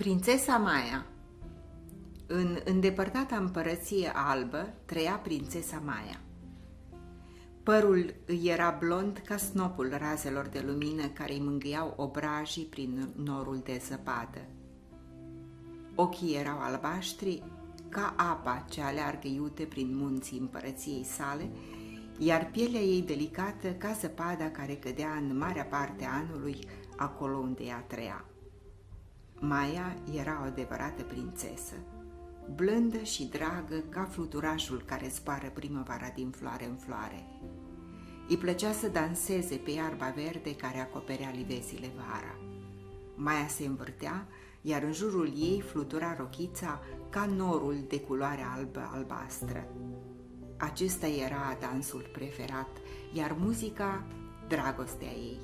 Prințesa Maia. În îndepărtata împărăție albă trăia prințesa Maia. Părul îi era blond ca snopul razelor de lumină care îi mângâiau obrajii prin norul de zăpadă. Ochii erau albaștri ca apa ce aleargă iute prin munții împărăției sale, iar pielea ei delicată ca zăpada care cădea în marea parte a anului acolo unde ea trăia. Maia era o adevărată prințesă, blândă și dragă ca fluturașul care zboară primăvara din floare în floare. Îi plăcea să danseze pe iarba verde care acoperea livezile vara. Maia se învârtea, iar în jurul ei flutura rochița ca norul de culoare albă-albastră. Acesta era dansul preferat, iar muzica, dragostea ei.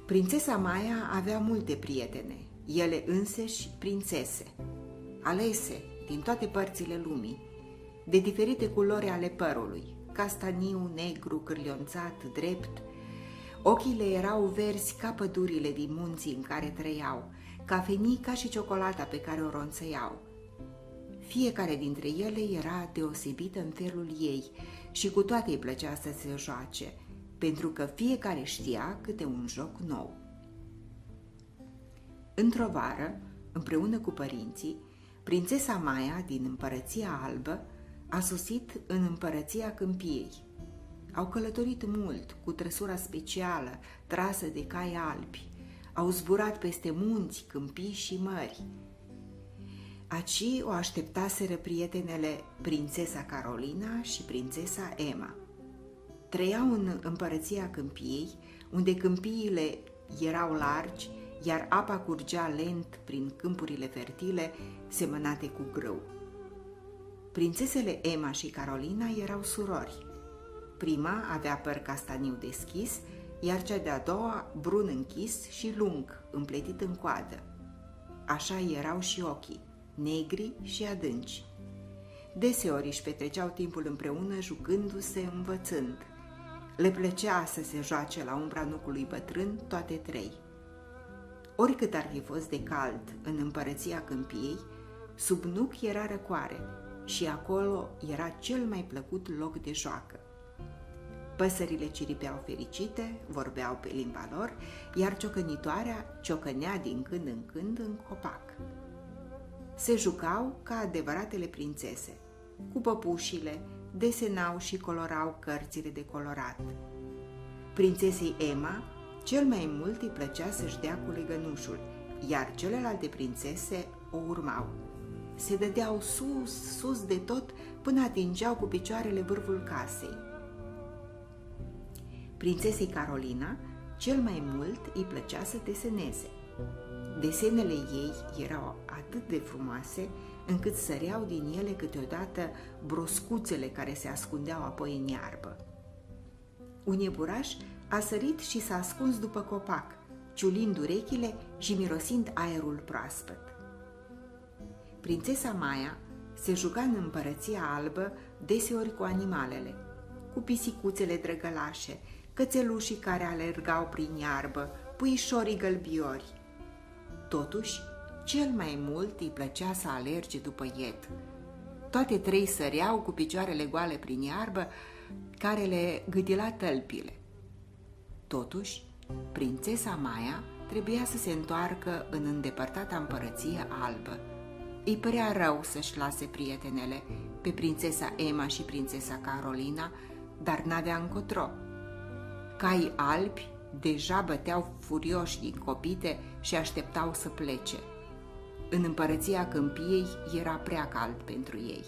Prințesa Maia avea multe prietene, ele înseși prințese, alese din toate părțile lumii, de diferite culori ale părului, castaniu, negru, cârlionțat, drept. Ochii le erau verzi ca pădurile din munții în care trăiau, cafenii ca și ciocolata pe care o ronțăiau. Fiecare dintre ele era deosebită în felul ei și cu toate îi plăcea să se joace, pentru că fiecare știa câte un joc nou. Într-o vară, împreună cu părinții, prințesa Maia din împărăția albă a sosit în împărăția câmpiei. Au călătorit mult, cu trăsura specială, trasă de cai albi. Au zburat peste munți, câmpii și mări. Aci o așteptaseră prietenele prințesa Carolina și prințesa Emma. Trăiau în împărăția câmpiei, unde câmpiile erau largi, iar apa curgea lent prin câmpurile fertile semănate cu grâu. Prințesele Emma și Carolina erau surori. Prima avea păr castaniu deschis, iar cea de-a doua brun închis și lung, împletit în coadă. Așa erau și ochii, negri și adânci. Deseori își petreceau timpul împreună jucându-se, învățând. Le plăcea să se joace la umbra nucului bătrân toate trei. Oricât ar fi fost de cald în împărăția câmpiei, sub nuc era răcoare și acolo era cel mai plăcut loc de joacă. Păsările ciripeau fericite, vorbeau pe limba lor, iar ciocănitoarea ciocănea din când în când în copac. Se jucau ca adevăratele prințese, cu păpușile, desenau și colorau cărțile de colorat. Prințesei Emma cel mai mult îi plăcea să-și dea cu legănușul, iar celelalte prințese o urmau. Se dădeau sus, sus de tot, până atingeau cu picioarele vârful casei. Prințesei Carolina cel mai mult îi plăcea să deseneze. Desenele ei erau atât de frumoase, încât săreau din ele câteodată broscuțele care se ascundeau apoi în iarbă. Un iepuraș a sărit și s-a ascuns după copac, ciulind urechile și mirosind aerul proaspăt. Prințesa Maia se juca în împărăția albă deseori cu animalele, cu pisicuțele drăgălașe, cățelușii care alergau prin iarbă, puișorii gălbiori. Totuși, cel mai mult îi plăcea să alerge după ied. Toate trei săreau cu picioarele goale prin iarbă, care le gâdila tălpile. Totuși, prințesa Maia trebuia să se întoarcă în îndepărtata împărăție albă. Îi părea rău să-și lase prietenele, pe prințesa Emma și prințesa Carolina, dar n-avea încotro. Caii albi deja băteau furioși din copite și așteptau să plece. În împărăția câmpiei era prea cald pentru ei.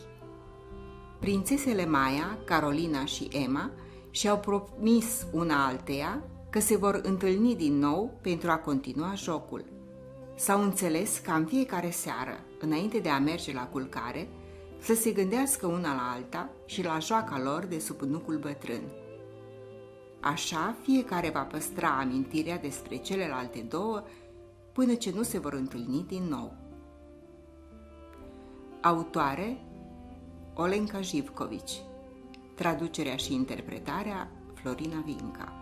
Prințesele Maia, Carolina și Emma și-au promis una alteia că se vor întâlni din nou pentru a continua jocul. S-au înțeles ca în fiecare seară, înainte de a merge la culcare, să se gândească una la alta și la joaca lor de sub nucul bătrân. Așa, fiecare va păstra amintirea despre celelalte două până ce nu se vor întâlni din nou. Autoare: Olenka Jivkovici. Traducerea și interpretarea: Florina Vinca.